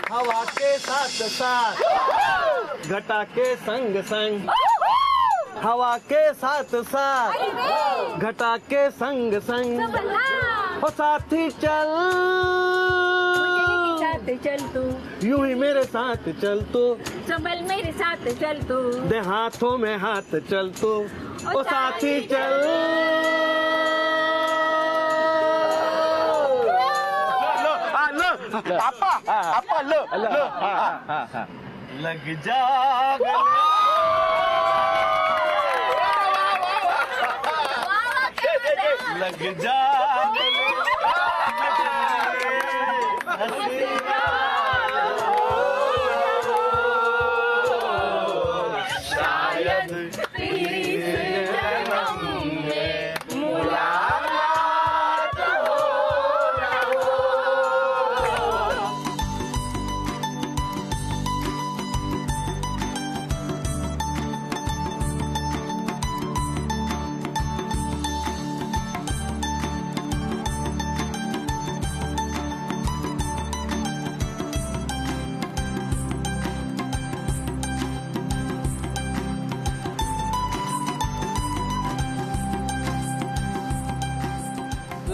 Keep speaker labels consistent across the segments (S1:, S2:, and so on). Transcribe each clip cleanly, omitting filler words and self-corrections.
S1: हवा के साथ साथ घटा के संग संग हवा के साथ साथ घटा के संग संग हो साथी चल
S2: साथ चल तू
S1: यूं ही मेरे साथ चल तू
S2: संभल मेरे साथ चल तू
S1: दे हाथों में हाथ चल तू ओ साथी चल
S3: आपा आपा ल
S1: लग जा लग जा शायद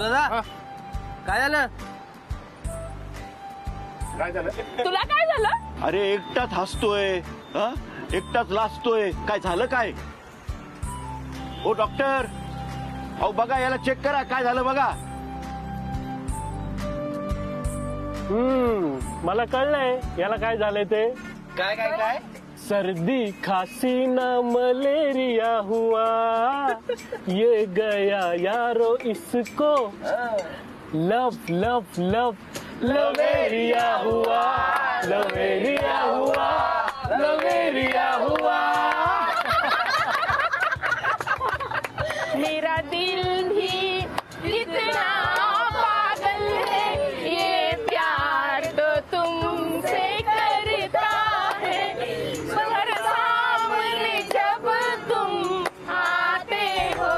S1: दादा काय झालं
S3: काय झालं?
S2: तुला काय झालं?
S3: अरे एकटाच हसतोय हं? एकटाच लाजतोय काय झालं काय? ओ डॉक्टर अहो बघा याला चेक करा काय झालं बघा.
S1: मला कळलंय याला काय झालंय ते.
S3: काय काय काय
S1: सर्दी खांसी ना मलेरिया हुआ ये गया यारो इसको लव लव लव लवेरिया हुआ लवेरिया हुआ लवेरिया हुआ.
S2: मेरा दिल भी इतना पागल है ये प्यार तो तुमसे करता है पर सामने जब तुम आते हो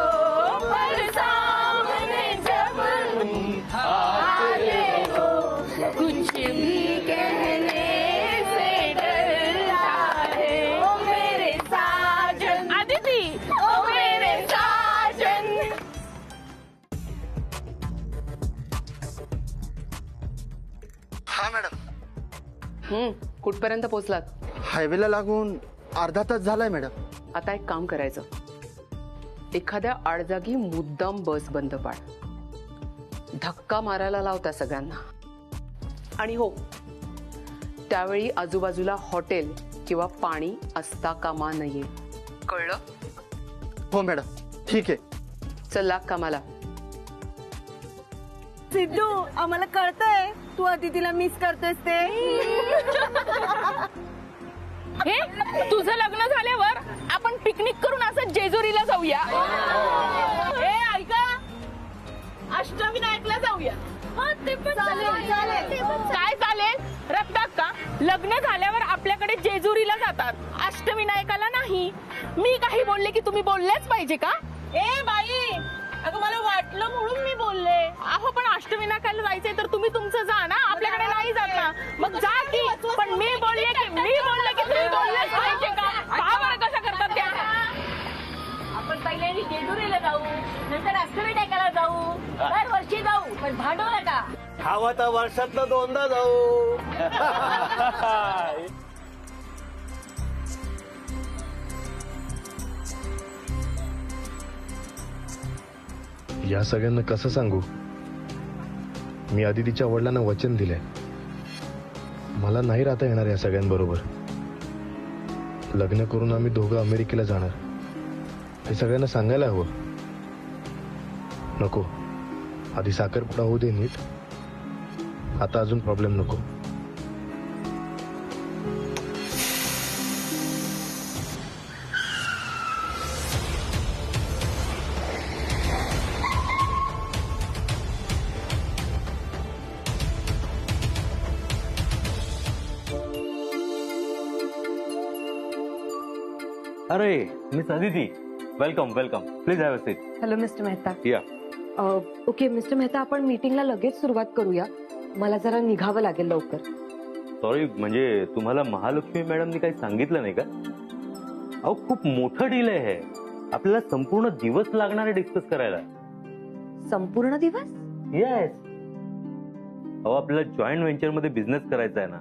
S2: पर सामने जब तुम आते हो कुछ भी कहने से डरता है ओ मेरे साजन अदिति ओ मेरे साजन.
S4: हा मॅडम
S5: कुठपर्यंत पोहोचलात?
S4: हायवेला लागून अर्धा तास झालाय मॅडम.
S5: आता एक काम करायचं, एखाद्या आडजागी मुद्दाम बस बंद पाड, धक्का मारायला लावता सगळ्यांना. आणि हो, त्यावेळी आजूबाजूला हॉटेल किंवा पाणी असता कामा नये, कळलं?
S4: हो मॅडम ठीक आहे.
S5: चल लाग कामाला.
S6: सिद्धू आम्हाला कळतंय तू अदितीला मिस करतेस ते.
S2: हे तुझं लग्न झाल्यावर आपण पिकनिक करून असं जेजुरीला जाऊया. हे ऐका अष्टविनायकला जाऊया. काय चालेल रक्तात का? लग्न झाल्यावर आपल्याकडे जेजुरीला जातात, अष्टविनायकाला नाही. मी काही बोलले की तुम्ही बोललेच पाहिजे का? ए बाई अगं मला वाटलं म्हणून मी बोलले. अहो पण अष्टविनायकाला जायचंय तर तुम्ही तुमचं जा ना, आपल्याकडे नाही जात ना. मग जा की. पण मी बोलले की तुम्ही बोललेच पाहिजे का? पहा बरं कशा करतात त्या. आपण पहिल्यांदा जेजुरीला जाऊ, नंतर अष्टविनायकाला जाऊ, दरवर्षी जाऊ, पण भांडू नका.
S1: हवं तर वर्षातनं दोनदा जाऊ.
S7: या सगळ्यांना कसं सांगू? मी अदितीच्या वडिलांना वचन दिलंय, मला नाही राहता येणार या सगळ्यांबरोबर. लग्न करून आम्ही दोघं अमेरिकेला जाणार हे सगळ्यांना सांगायला हवं. नको, आधी साखरपुडा होऊ दे नीट, आता अजून प्रॉब्लेम नको.
S8: अरे miss Aditi, welcome welcome. Please have a seat.
S6: Hello mister Mehta.
S8: या.
S6: ओके मिस्टर मेहता, आपण मीटिंगला लगेच सुरुवात करूया. मला जरा निघावं लागेल लवकर.
S8: सॉरी, म्हणजे तुम्हाला महालक्ष्मी मॅडमनी काही सांगितलं नाही का? अहो खूप मोठं डील आहे हे. आपल्याला संपूर्ण दिवस लागणार आहे डिस्कस करायला.
S6: संपूर्ण दिवस?
S8: येस. अहो आपल्याला जॉईंट व्हेंचर मध्ये बिझनेस करायचा आहे ना,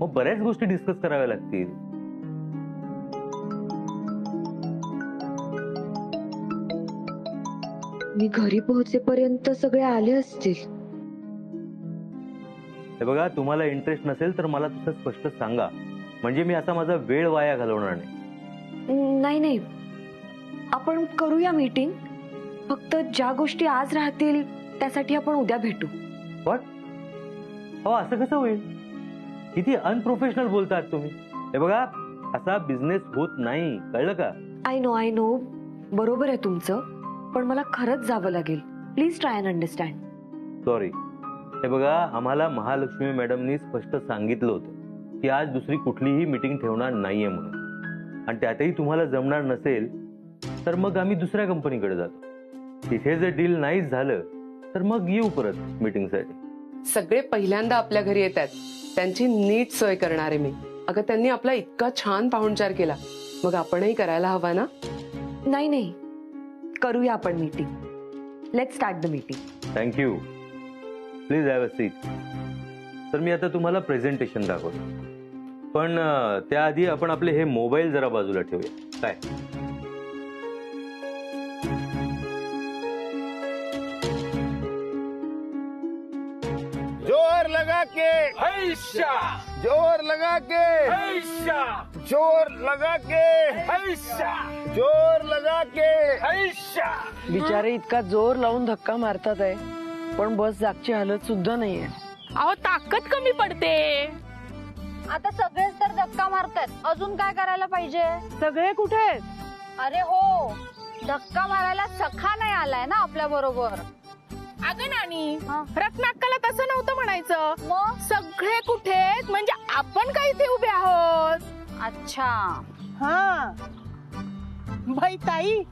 S8: मग बऱ्याच गोष्टी डिस्कस कराव्या लागतील.
S6: मी घरी पोहोचेपर्यंत सगळे आले असतील.
S8: हे बघा, तुम्हाला इंटरेस्ट नसेल तर मला तसं स्पष्ट सांगा, म्हणजे मी असा माझा वेळ वाया घालवणार नाही.
S6: नाही, आपण करूया मीटिंग. फक्त ज्या गोष्टी आज राहतील त्यासाठी आपण उद्या भेटू.
S8: व्हॉट? अहो असं कसं होईल? किती अनप्रोफेशनल बोलतात तुम्ही. हे बघा, असा बिझनेस होत नाही, कळलं का?
S6: आय नो, बरोबर आहे तुमचं, पण मला खरंच जावं लागेल. Please try and understand.
S8: Sorry. हे बघा, आम्हाला महालक्ष्मी मॅडमनी स्पष्ट सांगितलं होतं की आज दुसरी कुठलीही मीटिंग ठेवणार नाहीये म्हणून, आणि त्यातही तुम्हाला जमणार नसेल तर मग आम्ही दुसऱ्या कंपनीकडे जातो. तिथे जर डील नाहीच झालं तर मग येऊ परत मीटिंगसाठी.
S5: सगळे पहिल्यांदा आपल्या घरी येतात, त्यांची नीट सोय करणार आहे मी. अगं त्यांनी आपला इतका छान पाहुणचार केला, मग आपणही करायला हवा ना?
S6: नाही, करूया आपण meeting. Let's start the meeting.
S8: Thank you. Please have a seat. तर मी आता तुम्हाला प्रेझेंटेशन दाखवतो, पण त्याआधी आपण आपले हे मोबाईल जरा बाजूला ठेवूया. काय?
S3: जोर लगा के ऐशा, जोर लगा के ऐशा, जोर लगा के ऐशा, जोर लगा के ऐशा.
S9: बिचारे इतका जोर लावून धक्का मारतात आहे, पण बस जागची हालत सुद्धा नाहीये.
S2: अहो ताकद कमी पडते.
S10: आता सगळेच तर धक्का मारतात, अजून काय करायला पाहिजे?
S9: सगळे कुठे आहेत?
S10: अरे हो, धक्का मारायला सखा नाही आलाय ना आपल्या बरोबर.
S2: अगं नानी,
S10: हा.
S2: रत्नाक्काला तसं नव्हतं म्हणायचं.
S10: मग
S2: सगळे कुठे आहेत म्हणजे आपण काय इथे उभे आहोत.
S10: अच्छा,
S9: हा बाई ताई,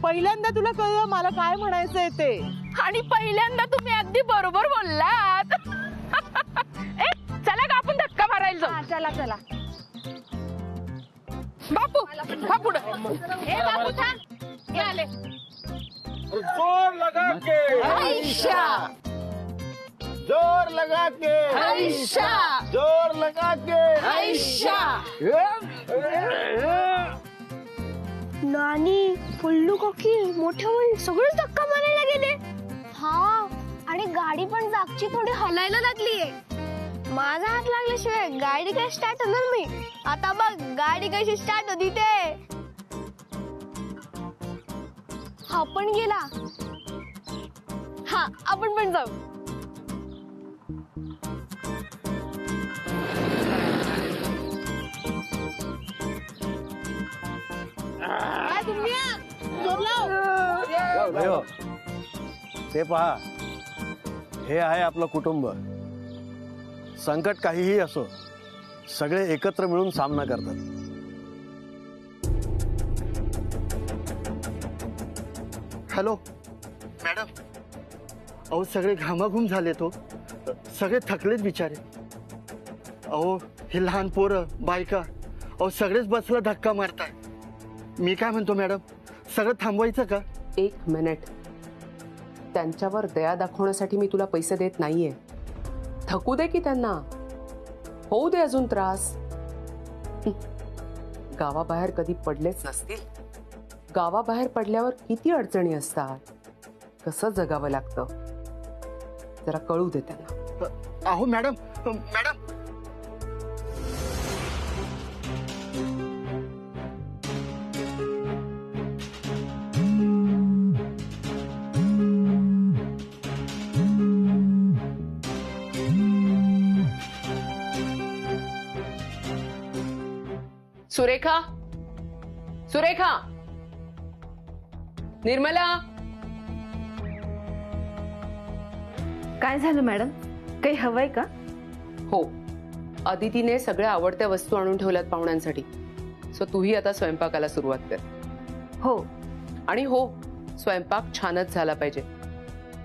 S9: पहिल्यांदा तुला कळलं मला काय म्हणायचंय ते.
S2: आणि पहिल्यांदा तुम्ही अगदी बरोबर बोललात. ए, चला का आपण धक्का मारायला
S10: हा,
S2: जाऊ.
S10: चला.
S2: बापू ए बापू थांब. हे आले.
S3: जोर लगा के
S2: ऐशा,
S3: जोर लगा के
S2: ऐशा,
S3: जोर लगा के
S2: ऐशा.
S10: नानी, पल्लू काकी मोठे होऊन सगळेच धक्का मारायला गेले. हा, आणि गाडी पण जागची थोडी हलायला लागलीये. माझा हात लागल्याशिवाय गाडी काय स्टार्ट होणार मी. आता बघ गाडी कशी स्टार्ट होती ते. हा पण गेला. हा, आपण पण जाऊ.
S1: अयो, ते पहा, हे आहे आपलं कुटुंब. संकट काहीही असो, सगळे एकत्र मिळून सामना करतात.
S4: Hello madam. अहो सगळे घामाघूम झाले, तो सगळे थकलेत बिचारे. अहो हे लहान पोरं, बायका, अहो सगळेच बसला धक्का मारताय. मी काय म्हणतो मॅडम, सगळं थांबवायचं का?
S5: 1 मिनिट. त्यांच्यावर दया दाखवण्यासाठी मी तुला पैसे देत नाहीये. थकू दे की त्यांना, होऊ दे अजून त्रास. गावाबाहेर कधी पडलेच नसतील. गावाबाहेर पडल्यावर किती अडचणी असतात, कसं जगावं लागतं, जरा कळू दे त्यांना.
S4: अहो मॅडम, मॅडम.
S5: सुरेखा, सुरेखा, निर्मला.
S6: काय झालं मॅडम, काही हवंय का?
S5: हो, अदितीने सगळ्या आवडत्या वस्तू आणून ठेवल्यात पाहुण्यांसाठी. सो तूही आता स्वयंपाकाला सुरुवात कर.
S6: हो.
S5: आणि हो, स्वयंपाक छानच झाला पाहिजे.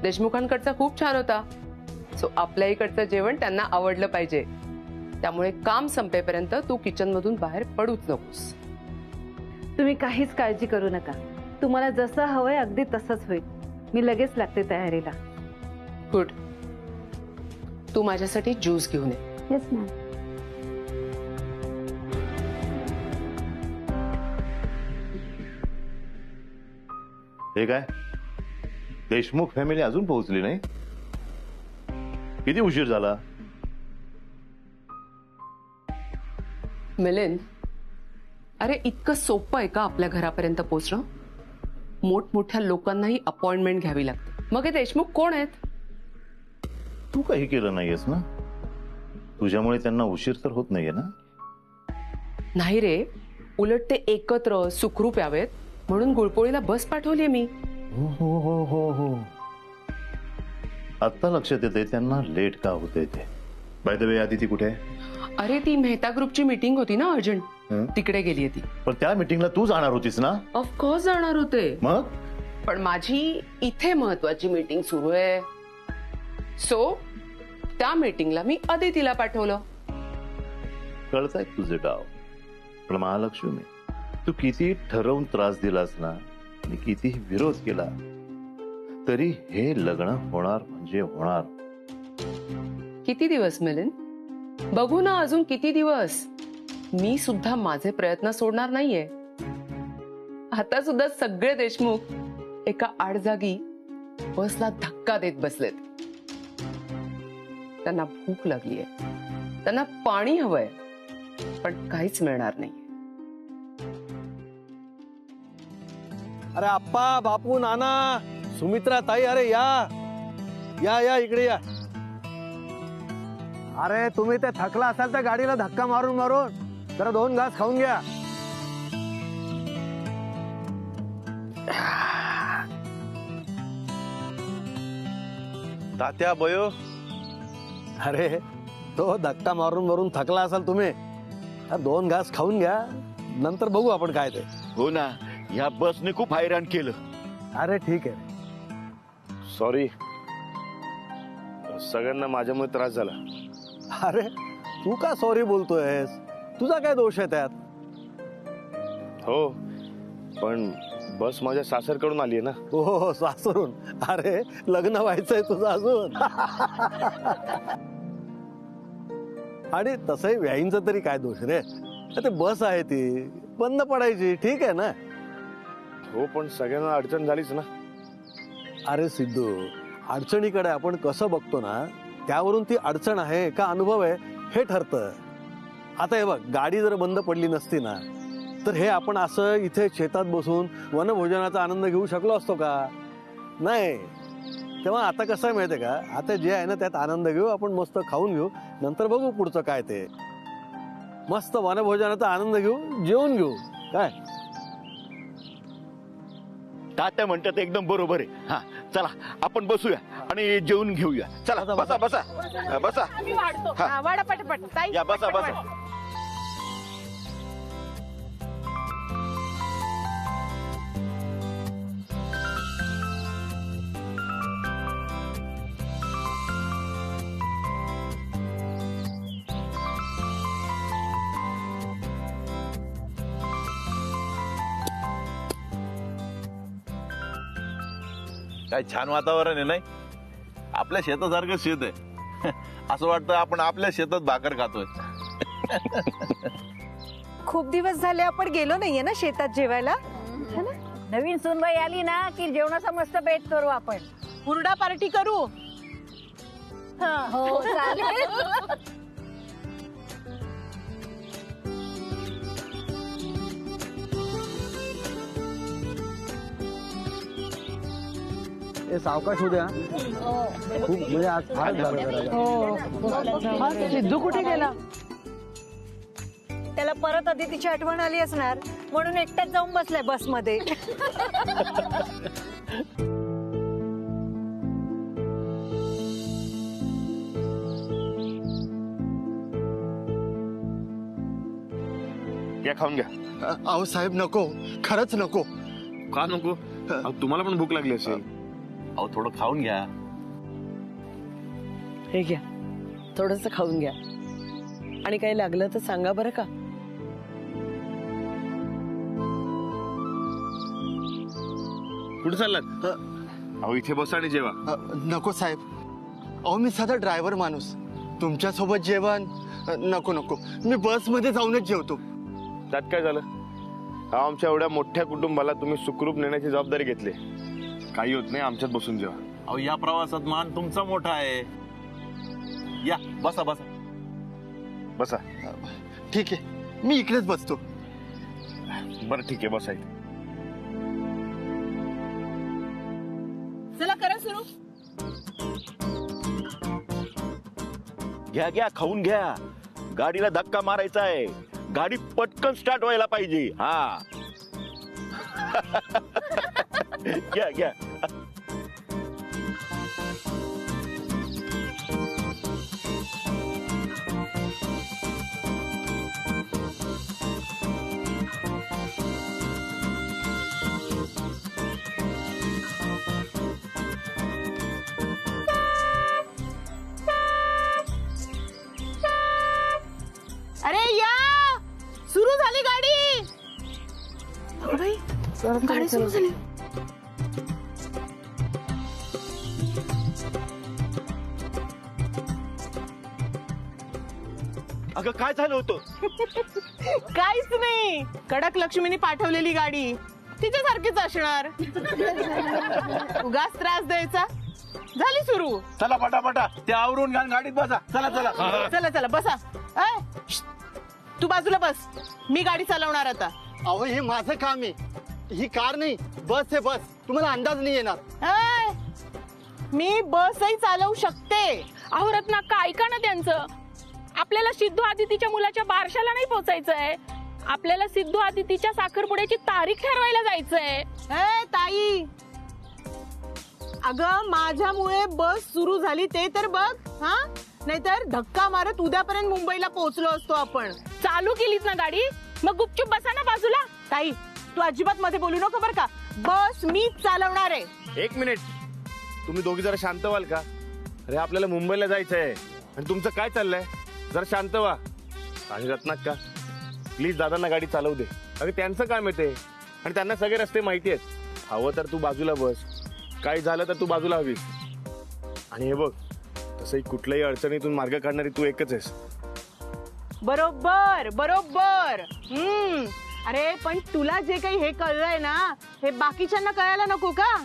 S5: देशमुखांकडचा खूप छान होता, सो आपल्या इकडचं जेवण त्यांना आवडलं पाहिजे. त्यामुळे काम संपेपर्यंत तू किचन मधून बाहेर पडूच नकोस.
S11: तुम्ही काहीच काळजी करू नका. तुम्हाला जसं हवंय अगदी तसंच होईल. मी लगेच लागते तयारीला.
S5: गुड. तू माझ्यासाठी ज्यूस घेऊन ये.
S10: Yes ma'am.
S3: हे काय, देशमुख फॅमिली अजून पोहोचली नाही? किती उशीर झाला?
S5: मिलिंद, अरे इतकं सोपं आहे का आपल्या घरापर्यंत पोहोचणं? मोठमोठ्या लोकांनाही अपॉइंटमेंट घ्यावी लागते. मग हे देशमुख कोण आहेत?
S3: तू काही केलं नाहीयेस ना? तुझ्यामुळे त्यांना उशीर तर होत नाहीये ना?
S5: नाही रे, उलट ते एकत्र सुखरूप यावेत म्हणून गुळपोळीला बस पाठवली मी.
S3: हो हो हो हो हो, आता लक्षात येते त्यांना लेट का होते ते. बाय द वे, आदिती कुठे आहे?
S5: अरे ती मेहता ग्रुपची मीटिंग होती ना अर्जंट, तिकडे गेली ती.
S3: पण त्या मीटिंगला तू जाणार होतीस ना?
S5: ऑफकोर्स जाणार होते,
S3: मग
S5: पण माझी इथे महत्वाची मीटिंग सुरू आहे. सो त्या मीटिंगला मी अदितीला पाठवलं.
S3: कळताय तुझे डाव. पण महालक्ष्मी, तू किती ठरवून त्रास दिलास ना आणि कितीही विरोध केला तरी हे लग्न होणार म्हणजे होणार.
S5: किती दिवस मिलिंद? बघू ना अजून किती दिवस. मी सुद्धा माझे प्रयत्न सोडणार नाहीये. आता सुद्धा सगळे देशमुख एका आडजागी बसला धक्का देत बसलेत. त्यांना भूक लागलीये, त्यांना पाणी हवंय, पण काहीच मिळणार नाही.
S1: अरे आप्पा, बापू, नाना, सुमित्रा ताई, अरे या या या, इकडे या. अरे तुम्ही ते थकला असाल तर गाडीला धक्का मारून मारून जरा 2 घास खाऊन घ्या. तात्या बयो, अरे तो धक्का मारून मारून थकला असाल तुम्ही, 2 घास खाऊन घ्या, नंतर बघू आपण काय ते.
S3: हो ना, या बसने खूप हैराण केलं.
S1: अरे ठीक आहे.
S7: सॉरी, सगळ्यांना माझ्यामुळे त्रास झाला.
S1: अरे तू का सॉरी बोलतोयस? तुझा काय दोष आहे त्यात?
S7: हो, पण बस माझ्या सासरकडून आली आहे ना.
S1: हो, सासरून. अरे लग्न व्हायचंय तुझं अजून. आणि तसंही व्याईंचा तरी काय दोष रे? ते बस आहे ती बंद पडायची, ठीक आहे ना?
S7: हो, पण सगळ्यांना अडचण झालीच ना.
S1: अरे सिद्धू, अडचणीकडे आपण कसं बघतो ना त्यावरून ती अडचण आहे का अनुभव आहे हे ठरतं. आता हे बघ, गाडी जर बंद पडली नसती ना तर हे आपण असं इथे शेतात बसून वनभोजनाचा आनंद घेऊ शकलो असतो का? नाही. तेव्हा आता कसं आहे माहितीये का, आता जे आहे ना त्यात आनंद घेऊ आपण, मस्त खाऊन घेऊ, नंतर बघू पुढचं काय ते. मस्त वनभोजनाचा आनंद घेऊ, जेवून घेऊ. काय
S3: तात्या म्हणतात एकदम बरोबर आहे. हा चला आपण बसूया आणि जेवून घेऊया. चला बसा बसा बसा.
S2: आम्ही वाढतो.
S3: हा.
S2: हा, वाढा पटपट. ताई,
S3: या बसा
S2: पटपट
S3: बसा.
S2: वाढा.
S12: काय छान वातावरण आहे नाही? आपल्या शेतासारखं शेत आहे. असं वाटतं आपण आपल्या शेतात भाकर खातोय.
S13: खूप दिवस झाले आपण गेलो नाहीये ना शेतात जेवायला.
S14: नवीन सुनबाई आली ना की जेवणाचा मस्त बेत करू आपण.
S2: हुरडा पार्टी करू.
S14: हो चालेल.
S1: सावकाश होऊ द्या. खूप म्हणजे आज फार झालं.
S13: सिद्धू कुठे गेला? त्याला परत अदितीची आठवण आली असणार म्हणून एकट्याच जाऊन बसलाय बसमध्ये.
S7: घ्या, खाऊन घ्या.
S4: अहो साहेब नको, खरंच नको.
S7: का नको? तुम्हाला पण भूक लागली असेल.
S12: अहो थोडं खाऊन घ्या.
S13: हे घ्या, थोडस खाऊन घ्या.
S9: आणि काही लागलं तर सांगा बरं का.
S15: कुठे चाललात? अहो इथे बसा आणि जेवा.
S4: नको साहेब, अहो मी साधा ड्रायव्हर माणूस, तुमच्यासोबत जेवण नको नको, मी बसमध्ये जाऊनच जेवतो.
S15: त्यात काय झालं? आमच्या एवढ्या मोठ्या कुटुंबाला तुम्ही सुखरूप नेण्याची जबाबदारी घेतली. काही होत नाही, आमच्यात बसून जेवा.
S12: अहो या प्रवासात मान तुमचा मोठा आहे. या बसा बसा
S15: बसा.
S4: ठीक आहे, मी इकडेच बसतो.
S15: बरं ठीक आहे, बसा इथे.
S2: चला करा सुरू.
S3: घ्या घ्या, खाऊन घ्या. गाडीला धक्का मारायचा आहे, गाडी पटकन स्टार्ट व्हायला पाहिजे. हा घ्या घ्या.
S2: अरे या, सुरू झाली गाडी. गाडी सुरू झाली.
S3: अगं काय झालं होतं?
S9: काहीच नाही, कडक लक्ष्मीने पाठवलेली गाडी तिच्यासारखीच असणार. उगाच त्रास द्यायचा. झाली सुरू.
S12: चला पटापटा ते आवरून घ्या, गाडीत बसा. चला चला
S9: चला चला बसा. तू बाजूला बस, मी गाडी चालवणार आता.
S4: अहो हे माझं काम आहे, ही कार नाही, बस आहे बस. तुम्हाला अंदाज नाही येणार.
S2: मी बसही चालवू शकते. अहो रत्नाक्का ऐका ना त्यांचं. आपल्याला सिद्धू आदितीच्या मुलाच्या बारशाला नाही पोचायचंय, आपल्याला सिद्धू आदितीच्या साखरपुड्याची तारीख ठरवायला जायचंय.
S9: ताई, अगं माझ्यामुळे बस सुरू झाली ते तर बघ. हा, नाहीतर धक्का मारत उद्यापर्यंत मुंबईला पोहोचलो असतो आपण.
S2: चालू केलीच ना गाडी, मग गुपचूप बसा ना बाजूला.
S9: ताई तू अजिबात मध्ये बोलू नको बरं का. बस मीच चालवणार आहे.
S15: एक मिनिट, तुम्ही दोघी जरा शांत व्हाल का? अरे आपल्याला मुंबईला जायचंय आणि तुमचं काय चाललंय? जरा शांत व्हा. आणि रत्नाक्का प्लीज दादांना गाडी चालवू दे. अरे त्यांचं काम येते आणि त्यांना सगळे रस्ते माहिती आहेत. हवं तर तू बाजूला बस, काही झालं तर तू बाजूला हवीस. आणि हे बघ, तसंही कुठल्याही अडचणीतून मार्ग काढणारी तू एकच आहेस.
S9: बरोबर बरोबर. अरे पण तुला जे काही हे कळलंय ना, हे बाकीच्यांना कळायला नको का?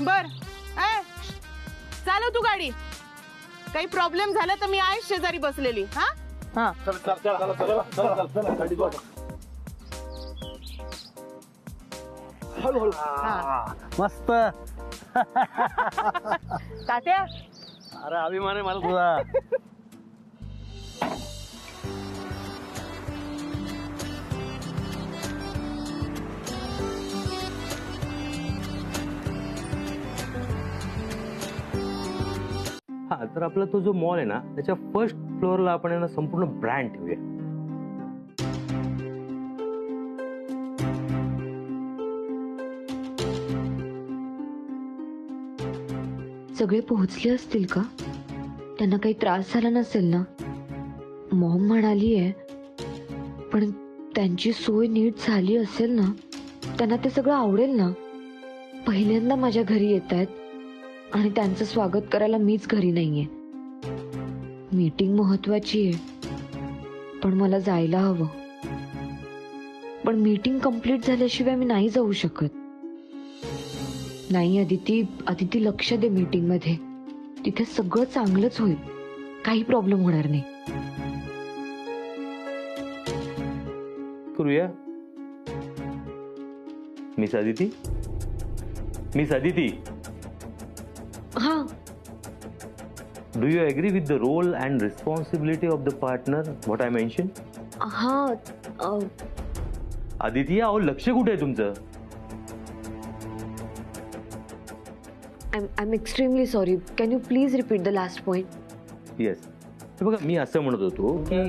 S9: बर चालव तू गाडी. काही प्रॉब्लेम झाला तर मी आहे शेजारी बसलेली. हा
S1: हळूहळू. मस्त.
S9: तात्या,
S1: अरे अभिमान आहे मला तुझा.
S8: हा, तर आपला तो जो मॉल आहे ना, त्याच्या फर्स्ट फ्लोअरला आपण आहे ना संपूर्ण ब्रँड ठेवूया.
S6: सगळे पोहोचले असतील का? त्यांना काही त्रास झाला नसेल ना? मॉम म्हणाली आहे, पण त्यांची सोय नीट झाली असेल ना? त्यांना ते सगळं आवडेल ना? पहिल्यांदा माझ्या घरी येत आहेत आणि त्यांचं स्वागत करायला मीच घरी नाहीये. मीटिंग महत्वाची आहे, पण मला जायला हवं. पण मीटिंग कंप्लीट झाल्याशिवाय मी नाही जाऊ शकत. नाही अदिती लक्ष दे मीटिंग मध्ये. तिथे सगळं चांगलंच होईल, काही प्रॉब्लेम होणार नाही.
S8: करूया. Miss Aditi, miss Aditi.
S6: हाँ.
S8: Do you agree with the role and responsibility of the partner? What I mentioned?
S6: हाँ.
S8: अदिती, अहो लक्ष कुठे आहे तुमचं?
S6: I'm extremely sorry. Can you please repeat the last point?
S8: Yes. बघा, मी असं म्हणत होतो की